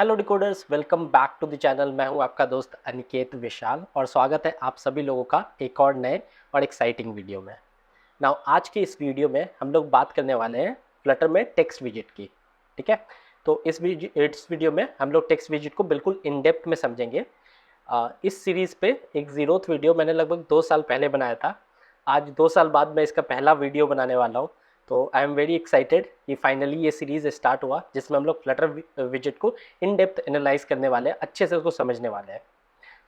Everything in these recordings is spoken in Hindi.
Hello decoders, welcome back to the channel. मैं हूं आपका दोस्त अनिकेत विशाल और स्वागत है आप सभी लोगों का एक और नए और एक्साइटिंग वीडियो में। नाउ आज के इस वीडियो में हम लोग बात करने वाले हैं फ्लटर में टेक्स्ट विजिट की। ठीक है, तो इस वीडियो में हम लोग टेक्स्ट विजिट को बिल्कुल इन डेप्थ में समझेंगे। इस सीरीज़ पे एक ज़ीरोथ वीडियो मैंने लगभग 2 साल पहले बनाया था। आज 2 साल बाद मैं इसका पहला वीडियो बनाने वाला हूँ। तो आई एम वेरी एक्साइटेड कि फाइनली ये सीरीज़ स्टार्ट हुआ जिसमें हम लोग फ्लटर विजिट को इन डेप्थ एनालाइज करने वाले हैं, अच्छे से उसको समझने वाले हैं।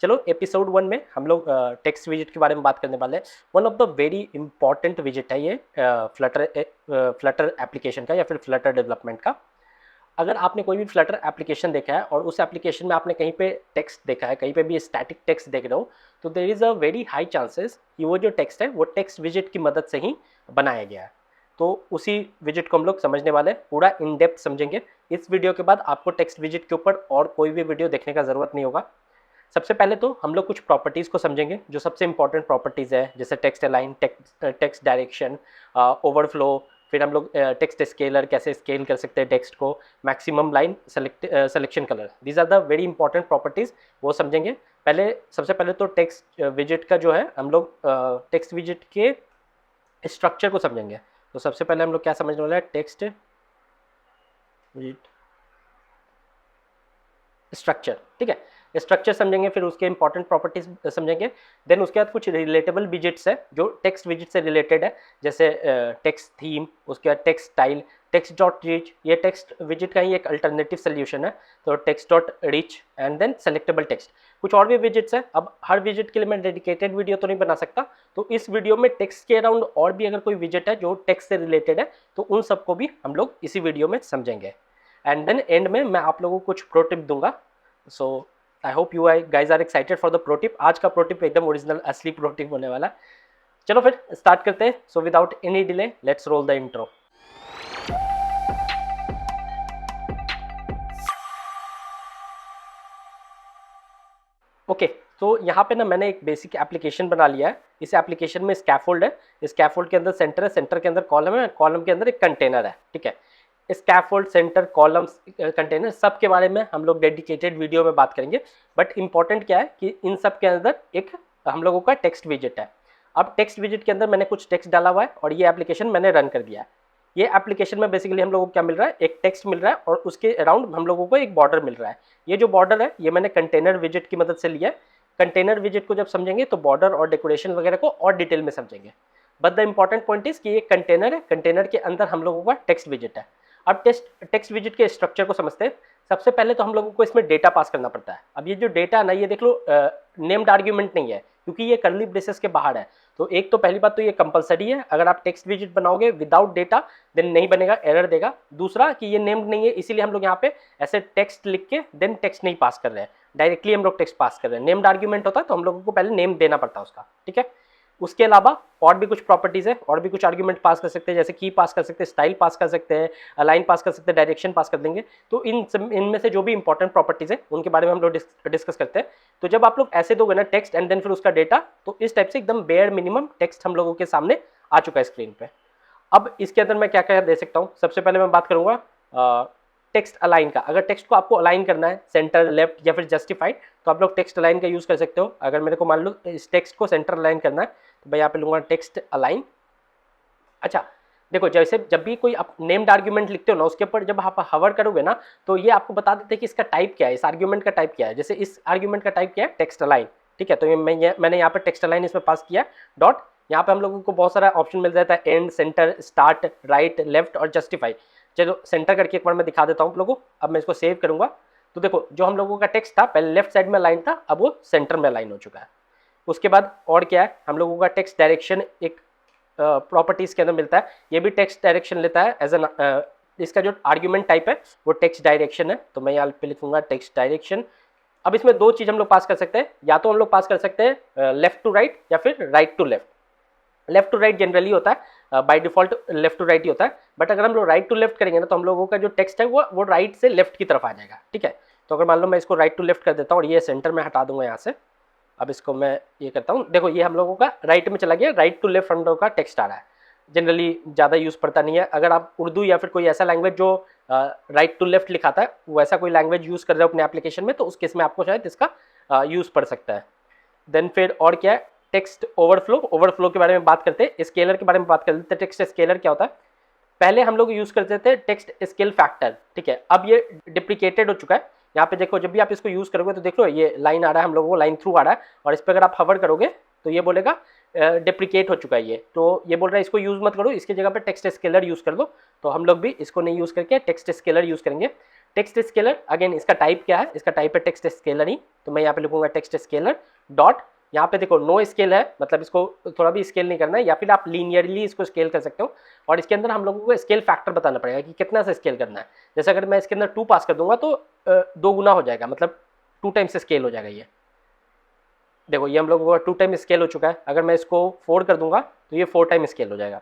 चलो एपिसोड 1 में हम लोग टेक्स्ट विजिट के बारे में बात करने वाले हैं। One of the very important visit है ये फ्लटर एप्लीकेशन का या फिर फ्लटर डेवलपमेंट का। अगर आपने कोई भी फ्लटर एप्लीकेशन देखा है और उस एप्लीकेशन में आपने कहीं पे टेक्स्ट देखा है, कहीं पे भी स्टैटिक टेक्स्ट देख रहे हो, तो there is a very high chances कि वो जो टेक्स्ट है वो टेक्स्ट विजिट की मदद से ही बनाया गया है। तो उसी विजिट को हम लोग समझने वाले हैं, पूरा इन डेप्थ समझेंगे। इस वीडियो के बाद आपको टेक्स्ट विजिट के ऊपर और कोई भी वीडियो देखने का ज़रूरत नहीं होगा। सबसे पहले तो हम लोग कुछ प्रॉपर्टीज़ को समझेंगे जो सबसे इंपॉर्टेंट प्रॉपर्टीज़ है, जैसे text align, text direction, overflow. फिर हम लोग टेक्स्ट स्केलर, कैसे स्केल कर सकते हैं टेक्स्ट को, maximum line selection colour. These are the very important properties, वो समझेंगे। सबसे पहले तो टेक्स्ट विजिट का जो है हम लोग टेक्स्ट विजिट के स्ट्रक्चर को समझेंगे। तो सबसे पहले हम लोग क्या समझने वाले हैं, टेक्स्ट विजिट स्ट्रक्चर। ठीक है, स्ट्रक्चर समझेंगे, फिर उसके इंपॉर्टेंट प्रॉपर्टीज समझेंगे। देन उसके बाद कुछ रिलेटेबल विजिट्स है जो टेक्स्ट विजिट से रिलेटेड है, जैसे टेक्स्ट थीम, उसके बाद text style, text dot rich. ये टेक्स्ट विजिट का ही एक अल्टरनेटिव सोल्यूशन है। तो text dot rich and then selectable text. कुछ और भी विजिट्स है। अब हर विजिट के लिए मैं डेडिकेटेड वीडियो तो नहीं बना सकता, तो इस वीडियो में टेक्स्ट के अराउंड और भी अगर कोई विजिट है जो टेक्स्ट से रिलेटेड है तो उन सबको भी हम लोग इसी वीडियो में समझेंगे। एंड देन एंड में मैं आप लोगों को कुछ प्रो टिप दूंगा। So I hope you guys are excited for the pro tip. आज का प्रो टिप एकदम ओरिजिनल असली प्रो टिप होने वाला है। चलो फिर स्टार्ट करते हैं। So without any delay let's roll the intro. Okay, तो यहाँ पे ना मैंने एक बेसिक एप्लीकेशन बना लिया है। इस एप्लीकेशन में स्कैफोल्ड है, स्कैफोल्ड के अंदर सेंटर है, सेंटर के अंदर कॉलम है, कॉलम के अंदर एक कंटेनर है। ठीक है, स्कैफोल्ड, सेंटर, कॉलम्स, कंटेनर, सब के बारे में हम लोग डेडिकेटेड वीडियो में बात करेंगे। बट इंपॉर्टेंट क्या है कि इन सब के अंदर एक हम लोगों का टेक्स्ट विजिट है। अब टेक्स्ट विजिट के अंदर मैंने कुछ टेक्स्ट डाला हुआ है और ये एप्लीकेशन मैंने रन कर दिया है। ये एप्लीकेशन में बेसिकली हम लोगों को क्या मिल रहा है, एक टेक्स्ट मिल रहा है और उसके अराउंड हम लोगों को एक बॉर्डर मिल रहा है। ये जो बॉर्डर है ये मैंने कंटेनर विजिट की मदद से लिया है। कंटेनर विजिट को जब समझेंगे तो बॉर्डर और डेकोरेशन वगैरह को और डिटेल में समझेंगे। But the important point is कि ये कंटेनर है, कंटेनर के अंदर हम लोगों का टेक्स्ट विजिट है। अब टेक्स्ट विजिट के स्ट्रक्चर को समझते हैं। सबसे पहले तो हम लोगों को इसमें डेटा पास करना पड़ता है। अब ये जो डेटा है ना, ये देख लो नेम्ड आर्ग्यूमेंट नहीं है क्योंकि ये कर्ली ब्रेसेस के बाहर है। तो एक तो पहली बात तो ये कंपलसरी है, अगर आप टेक्स्ट विजिट बनाओगे विदाउट डेटा देन नहीं बनेगा, एरर देगा। दूसरा कि ये नेम्ड नहीं है, इसीलिए हम लोग यहाँ पे ऐसे टेक्स्ट लिख के देन टेक्स्ट नहीं पास कर रहे हैं, डायरेक्टली हम लोग टेक्स्ट पास कर रहे हैं। नेम्ड आर्ग्यूमेंट होता है तो हम लोगों को पहले नेम देना पड़ता है उसका। ठीक है, उसके अलावा और भी कुछ प्रॉपर्टीज है, और भी कुछ आर्ग्यूमेंट पास कर सकते हैं, जैसे की पास कर सकते हैं, स्टाइल पास कर सकते हैं, अलाइन पास कर सकते हैं, डायरेक्शन पास कर देंगे। तो इनमें से जो भी इंपॉर्टेंट प्रॉपर्टीज है उनके बारे में हम लोग डिस्कस करते हैं। तो जब आप लोग ऐसे दोगे ना टेक्स्ट एंड देन फिर उसका डेटा, तो इस टाइप से एकदम बेयर मिनिमम टेक्स्ट हम लोगों के सामने आ चुका है स्क्रीन पे। अब इसके अंदर मैं क्या क्या दे सकता हूँ, सबसे पहले मैं बात करूंगा टेक्स्ट अलाइन का। अगर टेक्स्ट को आपको अलाइन करना है सेंटर, लेफ्ट या फिर जस्टिफाइड, तो आप लोग टेक्स्ट अलाइन का यूज कर सकते हो। अगर मेरे को मान लो इस टेक्स्ट को सेंटर अलाइन करना है तो मैं यहाँ पे लूंगा टेक्स्ट अलाइन। अच्छा देखो, जैसे जब भी कोई आप नेम्ड आर्ग्यूमेंट लिखते हो ना, उसके ऊपर जब आप हवर करोगे ना तो ये आपको बता देते हैं कि इसका टाइप क्या है, इस आर्ग्यूमेंट का टाइप क्या है। जैसे इस आर्ग्यूमेंट का टाइप क्या है, टेक्स्ट अलाइन। ठीक है, तो मैंने यहाँ पर टेक्स्ट अलाइन इसमें पास किया डॉट। यहाँ पे हम लोगों को बहुत सारा ऑप्शन मिल जाता है, and, centre, start, right, left और जस्टिफाई। चलो सेंटर करके एक बार मैं दिखा देता हूँ आप लोगों को। अब मैं इसको सेव करूंगा तो देखो जो हम लोगों का टेक्स्ट था पहले लेफ्ट साइड में लाइन था, अब वो सेंटर में लाइन हो चुका है। उसके बाद और क्या है, हम लोगों का टेक्स्ट डायरेक्शन एक प्रॉपर्टीज के अंदर मिलता है। ये भी टेक्स्ट डायरेक्शन लेता है एज एन, इसका जो आर्ग्यूमेंट टाइप है वो टेक्स्ट डायरेक्शन है। तो मैं यहाँ पे लिखूंगा टेक्स्ट डायरेक्शन। अब इसमें दो चीज हम लोग पास कर सकते हैं, या तो हम लोग पास कर सकते हैं लेफ्ट टू राइट या फिर right to left. Left to right generally होता है, by default left to right ही होता है। बट अगर हम लोग राइट टू लेफ्ट करेंगे ना तो हम लोगों का जो टेक्स्ट है वो राइट से लेफ्ट की तरफ आ जाएगा। ठीक है, तो अगर मान लो मैं इसको राइट टू लेफ्ट कर देता हूँ और ये सेंटर में हटा दूंगा यहाँ से। अब इसको मैं ये करता हूँ, देखो ये हम लोगों का राइट में चला गया, राइट टू लेफ्ट हम लोगों का टेक्स्ट आ रहा है। जनरली ज़्यादा यूज़ पड़ता नहीं है। अगर आप उर्दू या फिर कोई ऐसा लैंग्वेज जो राइट टू लेफ्ट लिखाता है वैसा कोई लैंग्वेज यूज़ कर रहे हो अपने एप्लीकेशन में, तो उस केस में आपको शायद इसका यूज़ पड़ सकता है। देन फिर और क्या है, टेक्स्ट ओवरफ्लो। ओवरफ्लो के बारे में बात करते हैं, स्केलर के बारे में बात करते हैं। टेक्स्ट स्केलर क्या होता है? पहले हम लोग यूज़ करते थे टेक्स्ट स्केल फैक्टर, ठीक है, अब ये डिप्रिकेटेड हो चुका है। यहाँ पे देखो, जब भी आप इसको यूज़ करोगे तो देख लो ये लाइन आ रहा है, हम लोगों को लाइन थ्रू आ रहा है, और इस पर अगर आप हवर करोगे तो ये बोलेगा डिप्रिकेट हो चुका है ये, तो ये बोल रहा है इसको यूज़ मत करो, इसकी जगह पे टेक्स्ट स्केलर यूज़ कर लो। तो हम लोग भी इसको नहीं यूज़ करके टेक्स्ट स्केलर यूज़ करेंगे। टेक्स्ट स्केलर अगेन इसका टाइप क्या है? इसका टाइप है टेक्स्ट स्केलर ही, तो मैं यहाँ पे लिखूंगा टेक्स्ट स्केलर डॉट, यहाँ पे देखो नो स्केल है, मतलब इसको थोड़ा भी स्केल नहीं करना है, या फिर आप लीनियरली इसको स्केल कर सकते हो। और इसके अंदर हम लोगों को स्केल फैक्टर बताना पड़ेगा कि कितना से स्केल करना है। जैसे अगर मैं इसके अंदर 2 पास कर दूंगा तो 2 गुना हो जाएगा, मतलब 2 टाइम्स स्केल हो जाएगा। ये देखो ये हम लोगों को 2 टाइम स्केल हो चुका है। अगर मैं इसको 4 कर दूंगा तो ये 4 टाइम स्केल हो जाएगा।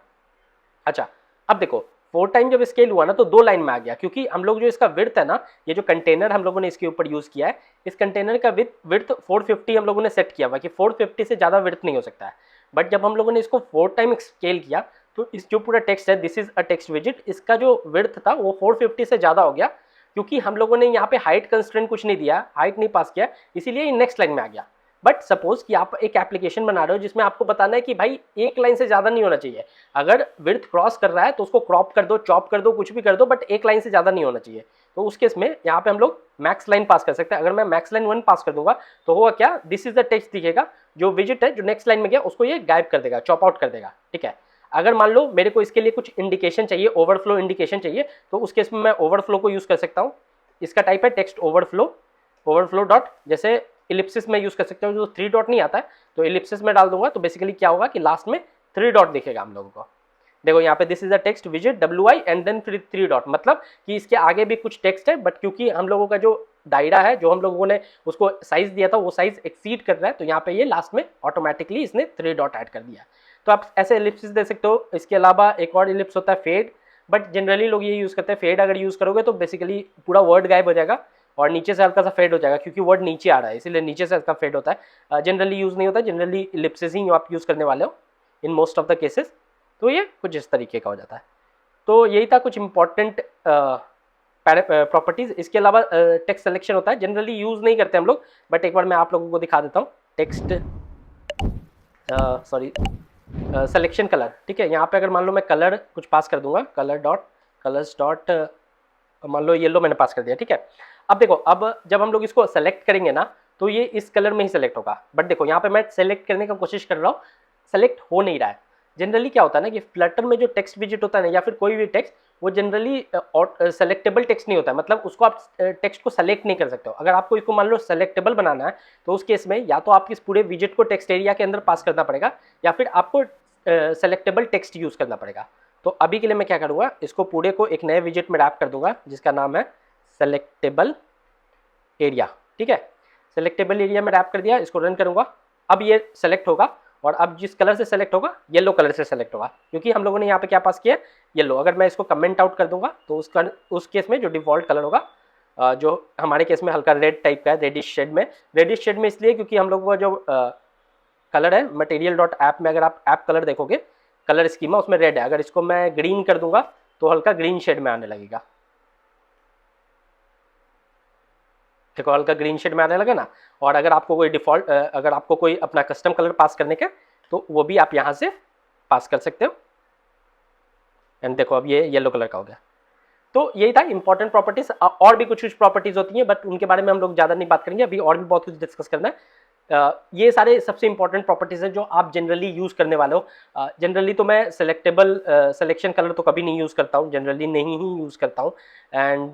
अच्छा, अब देखो 4 टाइम जब स्केल हुआ ना तो 2 लाइन में आ गया, क्योंकि हम लोग जो इसका विड्थ है ना, ये जो कंटेनर हम लोगों ने इसके ऊपर यूज़ किया है, इस कंटेनर का विड्थ 450 हम लोगों ने सेट किया हुआ कि 450 से ज़्यादा विड्थ नहीं हो सकता है। बट जब हम लोगों ने इसको 4 टाइम स्केल किया तो इस जो पूरा टेक्स्ट है, this is a text visit, इसका जो विड्थ था वो 450 से ज़्यादा हो गया, क्योंकि हम लोगों ने यहाँ पे हाइट कंस्ट्रेंट कुछ नहीं दिया, हाइट नहीं पास किया, इसीलिए ये नेक्स्ट लाइन में आ गया। बट सपोज कि आप एक एप्लीकेशन बना रहे हो जिसमें आपको बताना है कि भाई एक लाइन से ज़्यादा नहीं होना चाहिए, अगर विड्थ क्रॉस कर रहा है तो उसको क्रॉप कर दो, चॉप कर दो, कुछ भी कर दो, बट एक लाइन से ज़्यादा नहीं होना चाहिए। तो उस केस में यहाँ पे हम लोग मैक्स लाइन पास कर सकते हैं। अगर मैं मैक्स लाइन 1 पास कर दूंगा तो होगा क्या, दिस इज द टेक्स्ट दिखेगा, जो विजिट है जो नेक्स्ट लाइन में गया उसको ये गायब कर देगा, चॉप आउट कर देगा, ठीक है। अगर मान लो मेरे को इसके लिए कुछ इंडिकेशन चाहिए, ओवरफ्लो इंडिकेशन चाहिए, तो उस केस में मैं ओवरफ्लो को यूज़ कर सकता हूँ। इसका टाइप है टेक्स्ट ओवरफ्लो, ओवरफ्लो डॉट, जैसे इलिप्सिस में यूज़ कर सकते हो, जो 3 डॉट नहीं आता है तो इलिप्सिस में डाल दूंगा, तो बेसिकली क्या होगा कि लास्ट में 3 डॉट दिखेगा हम लोगों को। देखो यहाँ पे दिस इज द टेक्स्ट विजिट WI एंड देन फिर 3 डॉट, मतलब कि इसके आगे भी कुछ टेक्स्ट है, बट क्योंकि हम लोगों का जो दायरा है, जो हम लोगों ने उसको साइज दिया था वो साइज एक्सीड कर रहा है, तो यहाँ पे ये लास्ट में ऑटोमेटिकली इसने 3 डॉट ऐड कर दिया। तो आप ऐसे इलिप्सिस दे सकते हो। इसके अलावा एक और इलिप्स होता है फेड, बट जनरली लोग ये यूज़ करते हैं। फेड अगर यूज़ करोगे तो बेसिकली पूरा वर्ड गायब हो जाएगा और नीचे से हल्का सा फेड हो जाएगा, क्योंकि वर्ड नीचे आ रहा है इसीलिए नीचे से हल्का फेड होता है। जनरली यूज़ नहीं होता, जनरली इलिप्सिस ही आप यूज़ करने वाले हो in most of the cases. तो ये कुछ इस तरीके का हो जाता है। तो यही था कुछ इंपॉर्टेंट प्रॉपर्टीज। इसके अलावा टेक्स्ट सिलेक्शन होता है, जनरली यूज़ नहीं करते हम लोग, बट एक बार मैं आप लोगों को दिखा देता हूँ। टेक्स्ट सिलेक्शन कलर, ठीक है। यहाँ पे अगर मान लो मैं कलर कुछ पास कर दूंगा, कलर डॉट कलर्स डॉट, मान लो येलो मैंने पास कर दिया, ठीक है। अब देखो, अब जब हम लोग इसको सेलेक्ट करेंगे ना तो ये इस कलर में ही सेलेक्ट होगा, बट देखो यहाँ पे मैं सेलेक्ट करने का कोशिश कर रहा हूँ, सेलेक्ट हो नहीं रहा है। जनरली क्या होता है ना कि फ्लटर में जो टेक्स्ट विजिट होता है ना, या फिर कोई भी टेक्स्ट, वो जनरली सेलेक्टेबल टेक्स्ट नहीं होता है, मतलब उसको आप टेक्स्ट को सेलेक्ट नहीं कर सकते हो। अगर आपको इसको मान लो सेलेक्टेबल बनाना है तो उस केस में या तो आप इस पूरे विजिट को टेक्स्ट एरिया के अंदर पास करना पड़ेगा, या फिर आपको सेलेक्टेबल टेक्स्ट यूज़ करना पड़ेगा। तो अभी के लिए मैं क्या करूँगा, इसको पूरे को एक नए विजिट में रैप कर दूंगा जिसका नाम है सेलेक्टेबल एरिया, ठीक है। सेलेक्टेबल एरिया में रैप कर दिया, इसको रन करूँगा। अब ये सेलेक्ट होगा, और अब जिस कलर से सेलेक्ट होगा, येलो कलर से सेलेक्ट होगा, क्योंकि हम लोगों ने यहाँ पे क्या पास किया, येलो। अगर मैं इसको कमेंट आउट कर दूंगा तो उस केस में जो डिफॉल्ट कलर होगा, जो हमारे केस में हल्का रेड टाइप का है, रेडिश शेड में। रेडिश शेड में इसलिए क्योंकि हम लोगों का जो कलर है मटेरियल डॉट ऐप में, अगर आप ऐप कलर देखोगे, कलर स्कीमा उसमें रेड है। अगर इसको मैं ग्रीन कर दूंगा तो हल्का ग्रीन शेड में आने लगेगा, देखो हल्का ग्रीन शेड में आने लगा ना। और अगर आपको कोई डिफॉल्ट, अगर आपको कोई अपना कस्टम कलर पास करने का, तो वो भी आप यहाँ से पास कर सकते हो। एंड देखो अब ये येलो कलर का हो गया। तो यही था इंपॉर्टेंट प्रॉपर्टीज। और भी कुछ प्रॉपर्टीज होती हैं, बट उनके बारे में हम लोग ज़्यादा नहीं बात करेंगे, अभी और भी बहुत कुछ डिस्कस करना है। ये सारे सबसे इंपॉर्टेंट प्रॉपर्टीज हैं जो आप जनरली यूज़ करने वाले हो। जनरली तो मैं सेलेक्टेबल सिलेक्शन कलर तो कभी नहीं यूज़ करता हूँ, जनरली नहीं ही यूज़ करता हूँ। एंड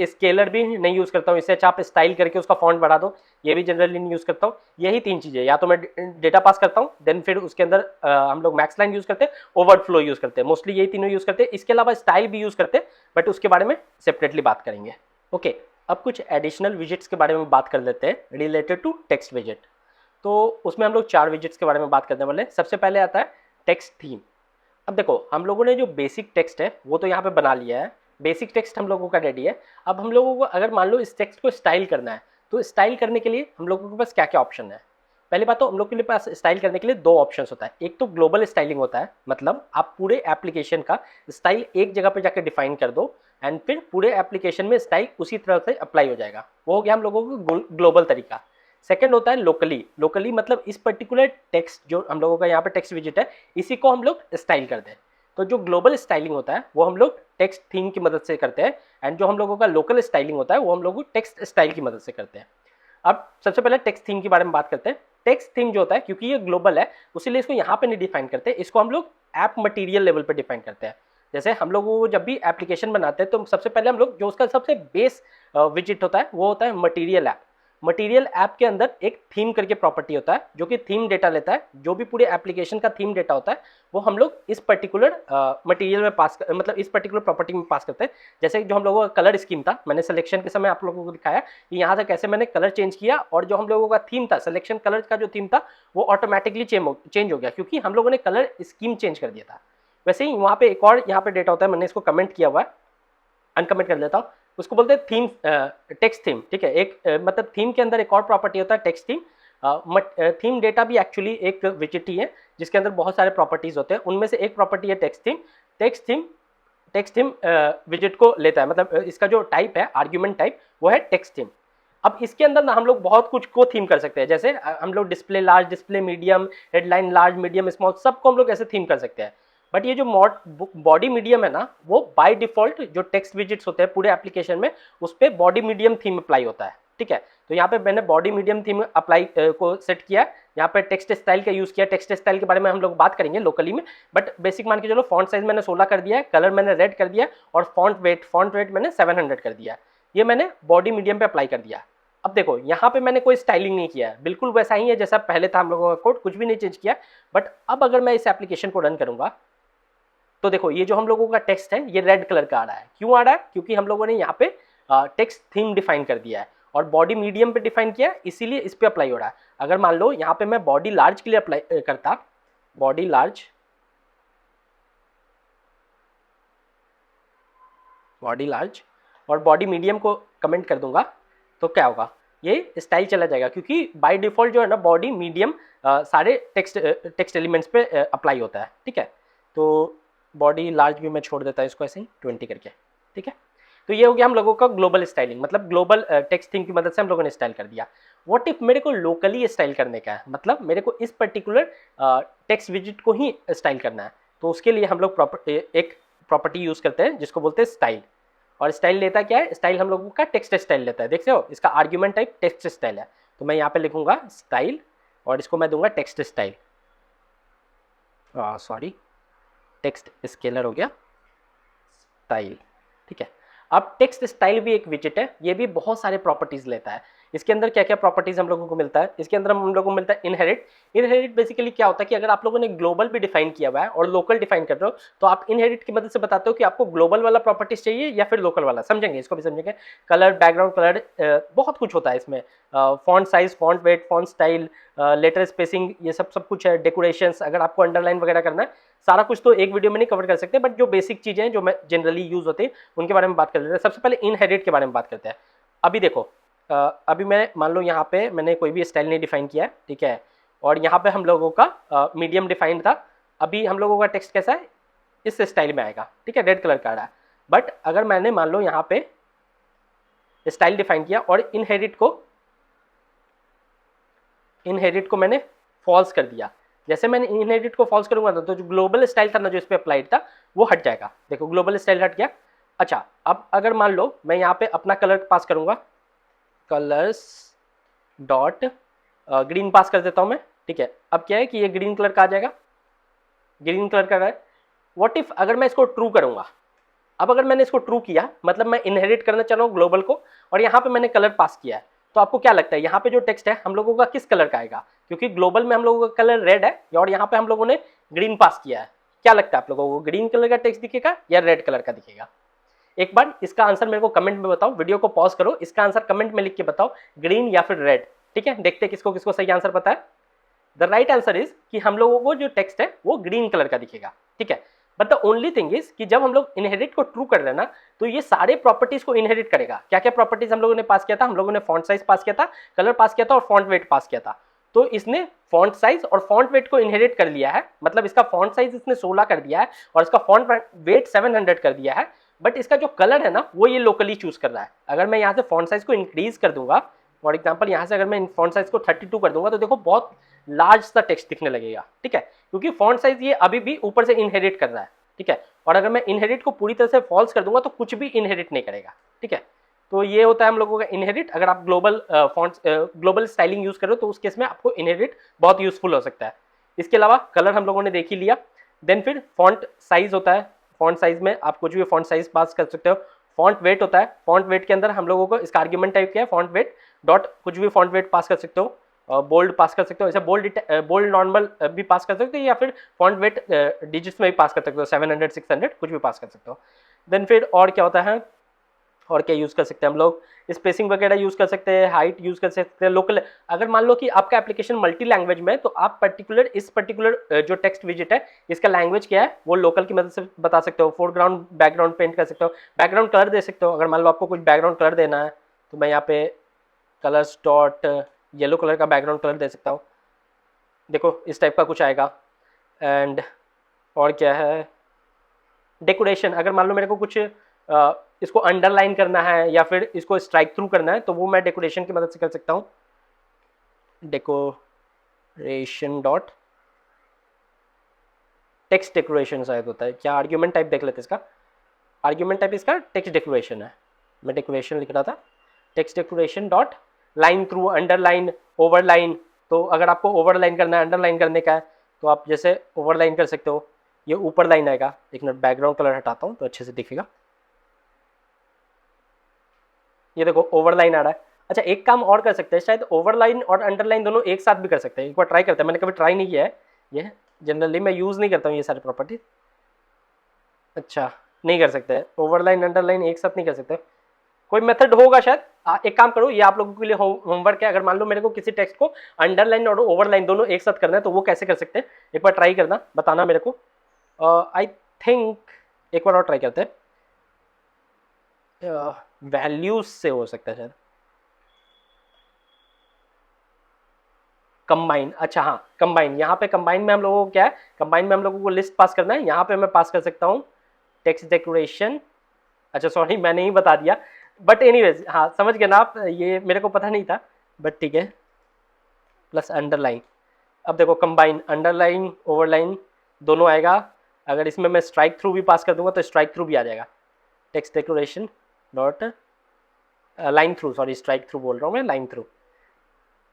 स्केलर भी नहीं यूज़ करता हूँ, इससे अच्छा आप स्टाइल करके उसका फॉन्ट बढ़ा दो, ये भी जनरली नहीं यूज़ करता हूँ। यही 3 चीज़ें, या तो मैं डेटा पास करता हूँ, देन फिर उसके अंदर हम लोग मैक्स लाइन यूज़ करते हैं, ओवरफ्लो यूज़ करते हैं, मोस्टली यही तीनों यूज़ करते हैं। इसके अलावा स्टाइल भी यूज़ करते हैं, बट उसके बारे में सेपरेटली बात करेंगे। ओके, अब कुछ एडिशनल विजिट्स के बारे में बात कर लेते हैं रिलेटेड टू टेक्स्ट विजिट। तो उसमें हम लोग 4 विजिट्स के बारे में बात करने वाले हैं। सबसे पहले आता है टेक्स्ट थीम। अब देखो, हम लोगों ने जो बेसिक टेक्स्ट है वो तो यहाँ पे बना लिया है, बेसिक टेक्स्ट हम लोगों का रेडी है। अब हम लोगों को अगर मान लो इस टेक्स्ट को स्टाइल करना है, तो स्टाइल करने के लिए हम लोगों के पास क्या क्या ऑप्शन है। पहली बात तो हम लोग के लिए पास स्टाइल करने के लिए दो ऑप्शंस होता है। एक तो ग्लोबल स्टाइलिंग होता है, मतलब आप पूरे एप्लीकेशन का स्टाइल एक जगह पे जाकर डिफाइन कर दो एंड फिर पूरे एप्लीकेशन में स्टाइल उसी तरह से अप्लाई हो जाएगा, वो हो गया हम लोगों को ग्लोबल तरीका। सेकंड होता है लोकली। लोकली मतलब इस पर्टिकुलर टेक्स्ट जो हम लोगों का यहाँ पे टेक्स्ट विजिट है, इसी को हम लोग स्टाइल कर दें। तो जो ग्लोबल स्टाइलिंग होता है वो हम लोग टेक्स्ट थीम की मदद से करते हैं, एंड जो हम लोगों का लोकल स्टाइलिंग होता है वो हम लोग टेक्स्ट स्टाइल की मदद से करते हैं। अब सबसे पहले टेक्स्ट थीम के बारे में बात करते हैं। टेक्स्ट थीम जो होता है, क्योंकि ये ग्लोबल है उसीलिए इसको यहाँ पे नहीं डिफाइन करते, इसको हम लोग ऐप मटेरियल लेवल पे डिफाइन करते हैं। जैसे हम लोग जब भी एप्लीकेशन बनाते हैं तो सबसे पहले हम लोग जो उसका सबसे बेस विजिट होता है वो होता है मटेरियल ऐप। मटेरियल ऐप के अंदर एक थीम करके प्रॉपर्टी होता है जो कि थीम डेटा लेता है। जो भी पूरे एप्लीकेशन का थीम डेटा होता है वो हम लोग इस पर्टिकुलर मटेरियल में मतलब इस पर्टिकुलर प्रॉपर्टी में पास करते हैं। जैसे जो हम लोगों का कलर स्कीम था, मैंने सिलेक्शन के समय आप लोगों को दिखाया कि यहाँ से कैसे मैंने कलर चेंज किया, और जो हम लोगों का थीम था, सिलेक्शन कलर का जो थीम था वो ऑटोमेटिकली चेंज हो गया क्योंकि हम लोगों ने कलर स्कीम चेंज कर दिया था। वैसे ही वहाँ पे एक और यहाँ पे डेटा होता है, मैंने इसको कमेंट किया हुआ है, अनकमेंट कर देता हूँ। उसको बोलते हैं थीम, टेक्स्ट थीम। ठीक है, एक मतलब थीम के अंदर एक और प्रॉपर्टी होता है टेक्स्ट थीम। थीम डेटा भी एक्चुअली एक विजिट ही है जिसके अंदर बहुत सारे प्रॉपर्टीज होते हैं, उनमें से एक प्रॉपर्टी है text theme. Text theme visit को लेता है, मतलब इसका जो टाइप है, आर्ग्यूमेंट टाइप, वो है टेक्स्ट थीम। अब इसके अंदर ना हम लोग बहुत कुछ को थीम कर सकते हैं, जैसे हम लोग display large, display medium, headline large, medium, small, सबको हम लोग ऐसे थीम कर सकते हैं। बट ये जो बॉडी मीडियम है ना, वो बाय डिफॉल्ट जो टेक्स्ट विजिट्स होते हैं पूरे एप्लीकेशन में, उस पर बॉडी मीडियम थीम अप्लाई होता है। ठीक है, तो यहाँ पे मैंने बॉडी मीडियम थीम अप्लाई को सेट किया है। यहाँ पे टेक्स्ट स्टाइल का यूज किया। टेक्स्ट स्टाइल के बारे में हम लोग बात करेंगे लोकली में, बट बेसिक मान के चलो फॉन्ट साइज मैंने 16 कर दिया है, कलर मैंने रेड कर दिया, और फॉन्ट वेट मैंने 700 कर दिया। ये मैंने बॉडी मीडियम पे अप्लाई कर दिया। अब देखो यहाँ पे मैंने कोई स्टाइलिंग नहीं किया है, बिल्कुल वैसा ही है जैसा पहले था हम लोगों का कोड, कुछ भी नहीं चेंज किया। बट अब अगर मैं इस एप्लीकेशन को रन करूंगा तो देखो ये जो हम लोगों का टेक्स्ट है ये रेड कलर का आ रहा है। क्यों आ रहा है? क्योंकि हम लोगों ने यहाँ पे टेक्स्ट थीम डिफाइन कर दिया है और बॉडी मीडियम पे डिफाइन किया है, इसीलिए इस पे अप्लाई हो रहा है। अगर मान लो यहाँ पे मैं बॉडी लार्ज के लिए अप्लाई करता, बॉडी लार्ज और बॉडी मीडियम को कमेंट कर दूंगा, तो क्या होगा, ये स्टाइल चला जाएगा क्योंकि बाय डिफॉल्ट जो है ना बॉडी मीडियम सारे टेक्स्ट एलिमेंट्स पे अप्लाई होता है। ठीक है, तो बॉडी लार्ज भी मैं छोड़ देता हूँ इसको ऐसे ही 20 करके। ठीक है, तो ये हो गया हम लोगों का ग्लोबल स्टाइलिंग, मतलब ग्लोबल टेक्स्ट थीम की मदद से हम लोगों ने स्टाइल कर दिया। व्हाट इफ मेरे को लोकली स्टाइल करने का है, मतलब मेरे को इस पर्टिकुलर टेक्स्ट विजिट को ही स्टाइल करना है, तो उसके लिए हम लोग एक प्रॉपर्टी यूज करते हैं जिसको बोलते हैं स्टाइल। और स्टाइल लेता क्या है? स्टाइल हम लोगों का टेक्स्ट स्टाइल लेता है। देख रहे हो, इसका आर्ग्यूमेंट टाइप टेक्स्ट स्टाइल है, तो मैं यहाँ पे लिखूंगा स्टाइल और इसको मैं दूंगा text style, sorry text scalar हो गया स्टाइल। ठीक है, अब टेक्स्ट स्टाइल भी एक विजिट है, ये भी बहुत सारे प्रॉपर्टीज लेता है। इसके अंदर क्या क्या प्रॉपर्टीज हम लोगों को मिलता है? इसके अंदर हम लोगों को मिलता है इनहेरिट। इनहेरिट बेसिकली क्या होता है कि अगर आप लोगों ने ग्लोबल भी डिफाइन किया हुआ है और लोकल डिफाइन कर रहे हो, तो आप इनहेरिट की मदद से बताते हो कि आपको ग्लोबल वाला प्रॉपर्टीज चाहिए या फिर लोकल वाला। समझेंगे, इसको भी समझेंगे। कलर, बैकग्राउंड कलर, बहुत कुछ होता है इसमें। Font size, font weight, font style, letter spacing, ये सब कुछ है। डेकोरेशंस, अगर आपको अंडरलाइन वगैरह करना है, सारा कुछ तो एक वीडियो में नहीं कवर कर सकते, बट जो बेसिक चीजें हैं जो मैं जनरली यूज होती है उनके बारे में बात कर लेते हैं। सबसे पहले इनहेरिट के बारे में बात करते हैं। अभी देखो, अभी मैं मान लो यहाँ पे मैंने कोई भी स्टाइल नहीं डिफाइन किया है, ठीक है, और यहाँ पे हम लोगों का मीडियम डिफाइंड था। अभी हम लोगों का टेक्स्ट कैसा है? इस स्टाइल में आएगा। ठीक है, रेड कलर का आ रहा है। बट अगर मैंने मान लो यहाँ पे स्टाइल डिफाइन किया और इनहेरिट को मैंने फॉल्स कर दिया, जैसे मैंने इनहेरिट को फॉल्स करूंगा तो जो ग्लोबल स्टाइल था ना जो इस पे अप्लाइड था वो हट जाएगा। देखो ग्लोबल स्टाइल हट गया। अच्छा, अब अगर मान लो मैं यहाँ पे अपना कलर पास करूंगा, कलर्स डॉट ग्रीन पास कर देता हूं मैं। ठीक है, अब क्या है कि ये ग्रीन कलर का आ जाएगा, ग्रीन कलर का है। व्हाट इफ अगर मैं इसको ट्रू करूंगा, अब अगर मैंने इसको ट्रू किया मतलब मैं इनहेरिट करना चाह रहा हूँ ग्लोबल को, और यहाँ पे मैंने कलर पास किया है, तो आपको क्या लगता है यहाँ पे जो टेक्स्ट है हम लोगों का किस कलर का आएगा? क्योंकि ग्लोबल में हम लोगों का कलर रेड है और यहाँ पे हम लोगों ने ग्रीन पास किया है। क्या लगता है आप लोगों को, ग्रीन कलर का टेक्स्ट दिखेगा या रेड कलर का दिखेगा? एक बार इसका आंसर मेरे को कमेंट में बताओ, वीडियो को पॉज करो, इसका आंसर कमेंट में लिख के बताओ, ग्रीन या फिर रेड। ठीक है, देखते हैं किसको किसको सही आंसर पता है। द राइट आंसर इज कि हम लोगों को जो टेक्स्ट है वो ग्रीन कलर का दिखेगा। ठीक है, but the only thing is कि जब हम लोग इनहेरिट को ट्रू कर रहे हैं ना, तो ये सारे प्रॉपर्टीज को इनहेरिट करेगा। क्या क्या प्रॉपर्टीज हम लोगों ने पास किया था? हम लोगों ने फॉन्ट साइज पास किया था, कलर पास किया था और फॉन्ट वेट पास किया था। तो इसने फॉन्ट साइज और फॉन्ट वेट को इनहेरिट कर लिया है, मतलब इसका फॉन्ट साइज इसने 16 कर दिया है और इसका फॉन्ट वेट 700 कर दिया है, बट इसका जो कलर है ना वो ये लोकली चूज कर रहा है। अगर मैं यहाँ से फॉन्ट साइज को इंक्रीज कर दूंगा, फॉर एग्जाम्पल यहाँ से अगर मैं फॉन्ट साइज को 32 कर दूंगा तो देखो बहुत लार्ज सा टेक्स्ट दिखने लगेगा, ठीक है, क्योंकि फॉन्ट साइज ये अभी भी ऊपर से इनहेरिट कर रहा है, ठीक है। और अगर मैं इनहेरिट को पूरी तरह से फॉल्स कर दूंगा तो कुछ भी इनहेरिट नहीं करेगा, ठीक है। तो ये होता है हम लोगों का इनहेरिट। अगर आप ग्लोबल स्टाइलिंग यूज करो तो उस केस में आपको इनहेरिट बहुत यूजफुल हो सकता है। इसके अलावा कलर हम लोगों ने देख ही लिया। देन फिर फॉन्ट साइज होता है, फॉन्ट साइज में आप कुछ भी फॉन्ट साइज पास कर सकते हो। फॉन्ट वेट होता है, फॉन्ट वेट के अंदर हम लोगों को इसका आर्ग्यूमेंट टाइप क्या है, फॉन्ट वेट डॉट कुछ भी फॉन्ट वेट पास कर सकते हो, बोल्ड पास कर सकते हो, ऐसे बोल्ड नॉर्मल भी पास कर सकते हो, या फिर फॉन्ट वेट डिजिट्स में भी पास कर सकते हो, 700 600 कुछ भी पास कर सकते हो। देन फिर और क्या होता है, और क्या यूज़ कर सकते हैं हम लोग, स्पेसिंग वगैरह यूज़ कर सकते हैं, हाइट यूज़ कर सकते हैं, लोकल। अगर मान लो कि आपका एप्लीकेशन मल्टी लैंग्वेज में है तो आप इस पर्टिकुलर जो टेक्स्ट विजिट है इसका लैंग्वेज क्या है वो लोकल की मदद से बता सकते हो। फोरग्राउंड बैकग्राउंड पेंट कर सकते हो, बैकग्राउंड कलर दे सकते हो। अगर मान लो आपको कुछ बैकग्राउंड कलर देना है तो मैं यहाँ पे कलर्स डॉट येलो कलर का बैकग्राउंड कलर दे सकता हूँ, देखो इस टाइप का कुछ आएगा। एंड और क्या है, डेकोरेशन। अगर मान लो मेरे को कुछ इसको अंडरलाइन करना है या फिर इसको स्ट्राइक थ्रू करना है तो वो मैं डेकोरेशन की मदद से कर सकता हूँ। डेकोरेशन डॉट टेक्स्ट डेकोरेशन शायद होता है, क्या आर्ग्यूमेंट टाइप देख लेते हैं इसका। आर्ग्यूमेंट टाइप इसका टेक्स्ट डेकोरेशन है, मैं डेकोरेशन लिख रहा था। Text decoration dot line through, underline, overline. तो अगर आपको ओवरलाइन करना है, अंडरलाइन करने का है तो आप जैसे ओवरलाइन कर सकते हो, ये ऊपर लाइन आएगा। एक मिनट बैकग्राउंड कलर हटाता हूँ तो अच्छे से दिखेगा। ये देखो ओवरलाइन आ रहा है। अच्छा एक काम और कर सकते हैं, शायद ओवरलाइन और अंडरलाइन दोनों एक साथ भी कर सकते हैं। एक बार ट्राई करते हैं, मैंने कभी ट्राई नहीं किया है, ये जनरली मैं यूज़ नहीं करता हूँ ये सारे प्रॉपर्टी। अच्छा नहीं कर सकते, ओवरलाइन अंडरलाइन एक साथ नहीं कर सकते, कोई मेथड होगा शायद। एक काम करो, ये आप लोगों के लिए होमवर्क है। अगर मान लो मेरे को किसी टेक्स्ट को अंडरलाइन और ओवरलाइन दोनों एक साथ करना है तो वो कैसे कर सकते हैं, एक बार ट्राई करना, बताना मेरे को। आई थिंक एक बार और ट्राई करते हैं, वैल्यूज से हो सकता है शायद, कंबाइन। अच्छा हाँ कंबाइन, यहाँ पे कंबाइन में हम लोगों को क्या है, कंबाइन में हम लोगों को लिस्ट पास करना है। यहाँ पे मैं पास कर सकता हूँ टेक्स्ट डेकोरेशन। अच्छा सॉरी मैंने ही बता दिया, बट एनीवेज हाँ समझ गए ना आप, ये मेरे को पता नहीं था बट ठीक है। प्लस अंडरलाइन, अब देखो कंबाइन अंडरलाइन ओवरलाइन दोनों आएगा। अगर इसमें मैं स्ट्राइक थ्रू भी पास कर दूंगा तो स्ट्राइक थ्रू भी आ जाएगा। Text decoration dot line through, sorry strike through बोल रहा हूँ मैं, लाइन थ्रू,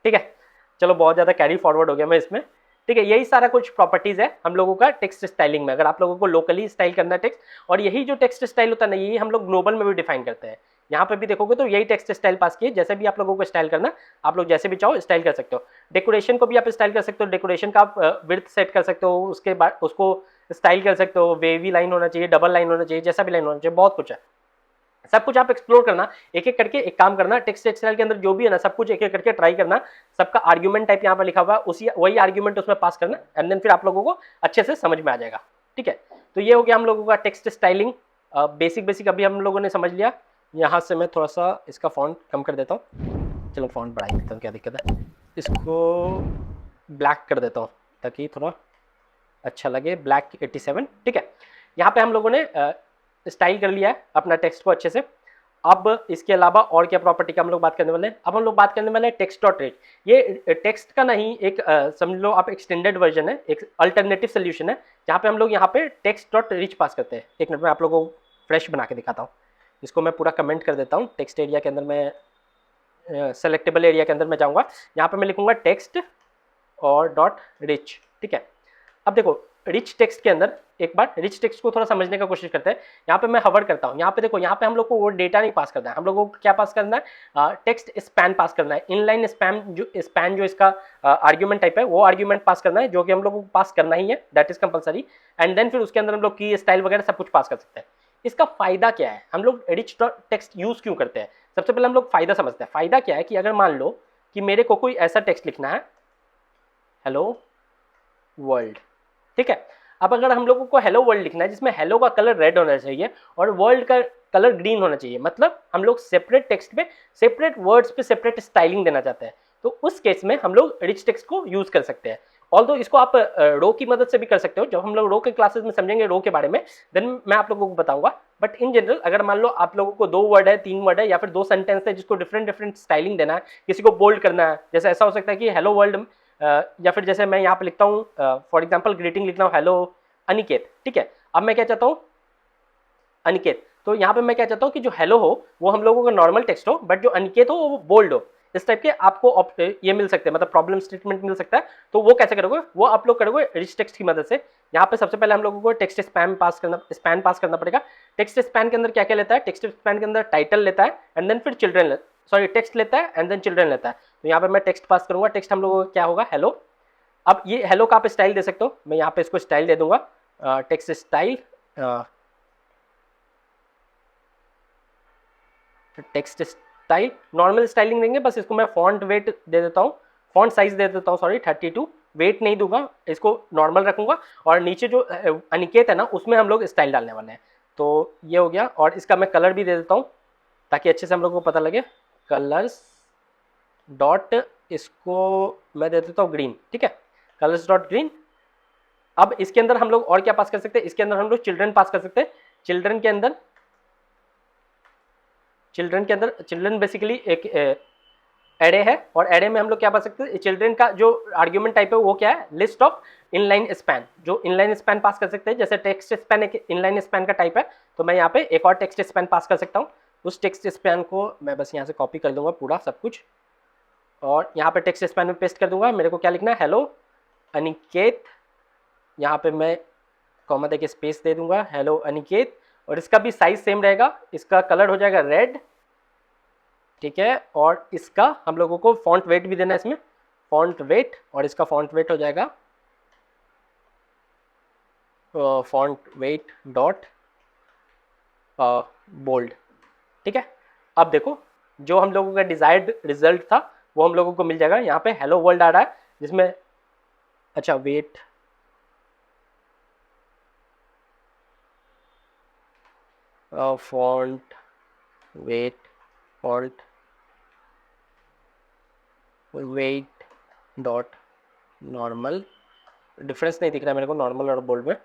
ठीक है। चलो बहुत ज़्यादा कैरी फॉरवर्ड हो गया मैं इसमें, ठीक है। यही सारा कुछ प्रॉपर्टीज है हम लोगों का टेक्स्ट स्टाइलिंग में। अगर आप लोगों को लोकली स्टाइल करना है टेक्स्ट, और यही जो टेक्स्ट स्टाइल होता है ना यही हम लोग ग्लोबल में भी डिफाइन करते हैं। यहाँ पे भी देखोगे तो यही टेक्स्ट स्टाइल पास किए, जैसे भी आप लोगों को स्टाइल करना आप लोग जैसे भी चाहो स्टाइल कर सकते हो। डेकोरेशन को भी आप स्टाइल कर सकते हो, डेकोरेशन का आप विड्थ सेट कर सकते हो, उसके बाद उसको स्टाइल कर सकते हो, वेवी लाइन होना चाहिए, डबल लाइन होना चाहिए, जैसा भी लाइन होना चाहिए, बहुत कुछ है। सब कुछ आप एक्सप्लोर करना, एक एक करके एक काम करना, टेक्स्ट स्टाइल के अंदर जो भी है ना सब कुछ एक एक करके ट्राई करना। सबका आर्ग्यूमेंट टाइप यहाँ पर लिखा हुआ है, उसी वही आर्ग्यूमेंट उसमें पास करना, एंड देन फिर आप लोगों को अच्छे से समझ में आ जाएगा, ठीक है। तो ये हो गया हम लोगों का टेक्स्ट स्टाइलिंग, बेसिक अभी हम लोगों ने समझ लिया। यहाँ से मैं थोड़ा सा इसका फॉन्ट कम कर देता हूँ, चलो फॉन्ट बढ़ा देता हूँ, क्या दिक्कत है। इसको ब्लैक कर देता हूँ ताकि थोड़ा अच्छा लगे, ब्लैक 87, ठीक है। यहाँ पे हम लोगों ने स्टाइल कर लिया है अपना टेक्स्ट को अच्छे से। अब इसके अलावा और क्या प्रॉपर्टी का हम लोग बात करने वाले हैं, अब हम लोग बात करने वाले हैं टेक्स्ट डॉट रिच। ये टेक्स्ट का नहीं, एक समझ लो आप एक्सटेंडेड वर्जन है, एक अल्टरनेटिव सोल्यूशन है, जहाँ पे हम लोग यहाँ पे टेक्स्ट डॉट रिच पास करते हैं। एक मिनट में आप लोगों को फ्रेश बना के दिखाता हूँ। इसको मैं पूरा कमेंट कर देता हूँ। टेक्स्ट एरिया के अंदर मैं सेलेक्टेबल एरिया के अंदर मैं जाऊँगा, यहाँ पर मैं लिखूँगा टेक्स्ट और डॉट रिच, ठीक है। अब देखो रिच टेक्स्ट के अंदर एक बार रिच टेक्स्ट को थोड़ा समझने का कोशिश करते हैं। यहाँ पे मैं हवर करता हूँ, यहाँ पे देखो, यहाँ पे हम लोग को वो डेटा नहीं पास करना है, हम लोगों को क्या पास करना है, टेक्स्ट स्पैन पास करना है। इनलाइन स्पैन जो इसका आर्ग्यूमेंट टाइप है वो आर्ग्यूमेंट पास करना है, जो कि हम लोगों को पास करना ही है, that is compulsory. And then फिर उसके अंदर हम लोग की स्टाइल वगैरह सब कुछ पास कर सकते हैं। इसका फायदा क्या है, हम लोग रिच टेक्स्ट यूज क्यों करते हैं, सबसे पहले हम लोग फायदा समझते हैं। फायदा क्या है कि अगर मान लो कि मेरे को कोई ऐसा टेक्स्ट लिखना है, हेलो वर्ल्ड, ठीक है। अब अगर हम लोगों को हेलो वर्ल्ड लिखना है जिसमें हेलो का कलर रेड होना चाहिए और वर्ल्ड का कलर ग्रीन होना चाहिए, मतलब हम लोग सेपरेट टेक्स्ट पे सेपरेट वर्ड्स पे सेपरेट स्टाइलिंग देना चाहते हैं, तो उस केस में हम लोग रिच टेक्स्ट को यूज कर सकते हैं। ऑल्दो इसको आप रो की मदद से भी कर सकते हो, जब हम लोग रो के क्लासेस में समझेंगे रो के बारे में देन मैं आप लोगों को बताऊंगा। बट इन जनरल अगर मान लो आप लोगों को 2 वर्ड है, 3 वर्ड है या फिर 2 सेंटेंस है जिसको डिफरेंट डिफरेंट स्टाइलिंग देना है, किसी को बोल्ड करना है, जैसे ऐसा हो सकता है कि हेलो वर्ल्ड, या फिर जैसे मैं यहाँ पे लिखता हूँ फॉर एग्जाम्पल ग्रीटिंग लिखता हूँ हेलो अनिकेत, ठीक है। अब मैं क्या चाहता हूँ अनिकेत, तो यहाँ पे मैं क्या चाहता हूँ कि जो हेलो हो वो हम लोगों का नॉर्मल टेक्स्ट हो, बट जो अनिकेत हो वो बोल्ड हो। इस टाइप के आपको ये मिल सकते हैं, मतलब प्रॉब्लम स्टेटमेंट मिल सकता है। तो वो कैसे करोगे, वो आप लोग करोगे रिच टेक्स्ट की मदद से। यहाँ पे सबसे पहले हम लोगों को टेक्स्ट स्पैन पास करना पड़ेगा। टेक्स्ट स्पैन के अंदर क्या क्या लेता है, टेक्स्ट स्पैन के अंदर टाइटल लेता है एंड देन फिर चिल्ड्रन, सॉरी टेक्स्ट लेता है एंड देन चिल्ड्रन लेता है। तो यहाँ पे मैं टेक्स्ट पास करूंगा, टेक्स्ट हम लोगों का क्या होगा हेलो। अब ये हेलो का आप स्टाइल दे सकते हो, मैं यहाँ पे इसको स्टाइल दे दूंगा text style, text style normal styling देंगे, बस इसको मैं फॉन्ट वेट दे देता हूँ, फॉन्ट साइज दे देता हूँ सॉरी 32, वेट नहीं दूंगा, इसको नॉर्मल रखूंगा। और नीचे जो अनिकेत है ना उसमें हम लोग स्टाइल डालने वाले हैं। तो ये हो गया, और इसका मैं कलर भी दे देता हूँ ताकि अच्छे से हम लोग को पता लगे। कलर्स डॉट, इसको मैं दे देता हूँ ग्रीन, ठीक है, कलर्स डॉट ग्रीन। अब इसके अंदर हम लोग और क्या पास कर सकते हैं, इसके अंदर हम लोग चिल्ड्रन पास कर सकते हैं। चिल्ड्रन के अंदर चिल्ड्रन बेसिकली एक एरे है, और एरे में हम लोग क्या पास सकते हैं, चिल्ड्रन का जो आर्ग्यूमेंट टाइप है वो क्या है, लिस्ट ऑफ इनलाइन स्पैन, जो इनलाइन स्पैन पास कर सकते हैं। जैसे टेक्स्ट स्पैन एक इनलाइन स्पैन का टाइप है, तो मैं यहाँ पे एक और टेक्स्ट स्पैन पास कर सकता हूँ। उस टेक्स्ट स्पैन को मैं बस यहाँ से कॉपी कर दूंगा पूरा सब कुछ, और यहाँ पे टेक्स्ट स्पैन में पेस्ट कर दूंगा। मेरे को क्या लिखना है, हेलो अनिकेत, यहाँ पे मैं कॉमा देके स्पेस दे दूंगा, हेलो अनिकेत, और इसका भी साइज सेम रहेगा, इसका कलर हो जाएगा रेड, ठीक है। और इसका हम लोगों को फॉन्ट वेट भी देना है इसमें, फॉन्ट वेट, और इसका फॉन्ट वेट हो जाएगा फॉन्ट वेट डॉट बोल्ड, ठीक है। अब देखो जो हम लोगों का डिजायर्ड रिजल्ट था वो हम लोगों को मिल जाएगा। यहाँ पे हेलो वर्ल्ड आ रहा है जिसमें, अच्छा weight, font weight, font weight dot normal, difference नहीं दिख रहा है मेरे को नॉर्मल और बोल्ड में।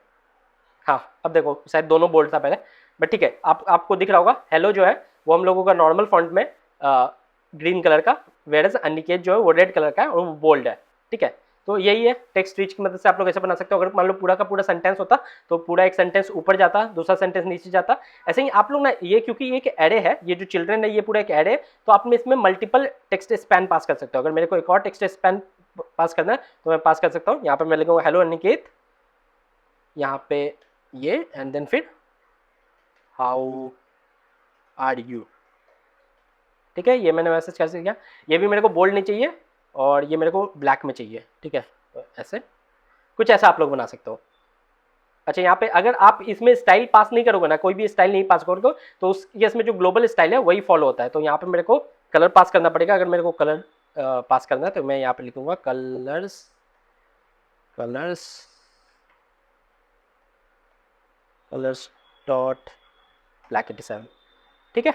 हाँ अब देखो शायद दोनों बोल्ड था पहले, बट ठीक है, आपको दिख रहा होगा हेलो जो है वो हम लोगों का नॉर्मल फॉन्ट में ग्रीन कलर का, वेरस अनिकेत जो है वो रेड कलर का है और वो बोल्ड है, ठीक है। तो यही है टेक्स्ट रिच की मदद से आप लोग ऐसे बना सकते हो। अगर मान लो पूरा का पूरा सेंटेंस होता तो पूरा एक सेंटेंस ऊपर जाता, दूसरा सेंटेंस नीचे जाता, ऐसे ही आप लोग ना ये, क्योंकि ये एक एरे है, ये जो चिल्ड्रन है ये पूरा एक एरे है, तो आप इसमें मल्टीपल टेक्स्ट स्पैन पास कर सकते हो। अगर मेरे को एक और टेक्स्ट स्पैन पास करना है तो मैं पास कर सकता हूँ। यहाँ पे मैं लिखूंगा हेलो अनिकेत, यहाँ पे ये, एंड देन फिर हाउ आर यू, ठीक है। ये मैंने मैसेज कैसे किया, ये भी मेरे को बोल्ड नहीं चाहिए और ये मेरे को ब्लैक में चाहिए, ठीक है। तो ऐसे कुछ ऐसा आप लोग बना सकते हो। अच्छा यहाँ पे अगर आप इसमें स्टाइल पास नहीं करोगे ना, कोई भी स्टाइल नहीं पास करोगे तो उस केस में जो ग्लोबल स्टाइल है वही फॉलो होता है। तो यहाँ पे मेरे को कलर पास करना पड़ेगा। अगर मेरे को कलर पास करना है तो मैं यहाँ पे लिखूंगा कलर्स डॉट ब्लैक 87, ठीक है।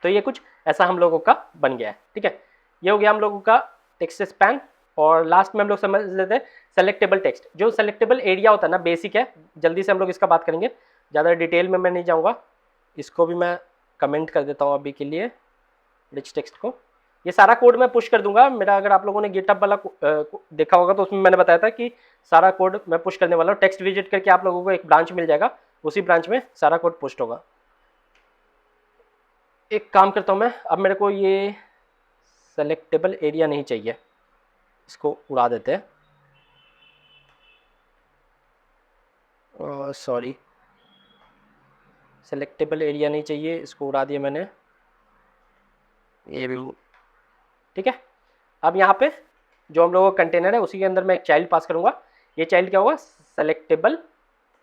तो ये कुछ ऐसा हम लोगों का बन गया है, ठीक है। ये हो गया हम लोगों का टेक्स्ट स्पैन। और लास्ट में हम लोग समझ लेते हैं सेलेक्टेबल टेक्स्ट। जो सेलेक्टेबल एरिया होता है ना, बेसिक है, जल्दी से हम लोग इसका बात करेंगे, ज़्यादा डिटेल में मैं नहीं जाऊँगा। इसको भी मैं कमेंट कर देता हूँ अभी के लिए, रिच टेक्स्ट को। ये सारा कोड मैं पुश कर दूंगा मेरा, अगर आप लोगों ने गिटहब वाला देखा होगा तो उसमें मैंने बताया था कि सारा कोड मैं पुश करने वाला हूँ। टेक्स्ट विजिट करके आप लोगों को एक ब्रांच मिल जाएगा, उसी ब्रांच में सारा कोड पुस्ट होगा। एक काम करता हूँ मैं, अब मेरे को ये सेलेक्टेबल एरिया नहीं चाहिए, इसको उड़ा देते हैं, सॉरी सेलेक्टेबल एरिया नहीं चाहिए, इसको उड़ा दिया मैंने, ये भी ठीक है। अब यहाँ पे जो हम लोगों का कंटेनर है उसी के अंदर मैं एक चाइल्ड पास करूँगा। ये चाइल्ड क्या होगा, सेलेक्टेबल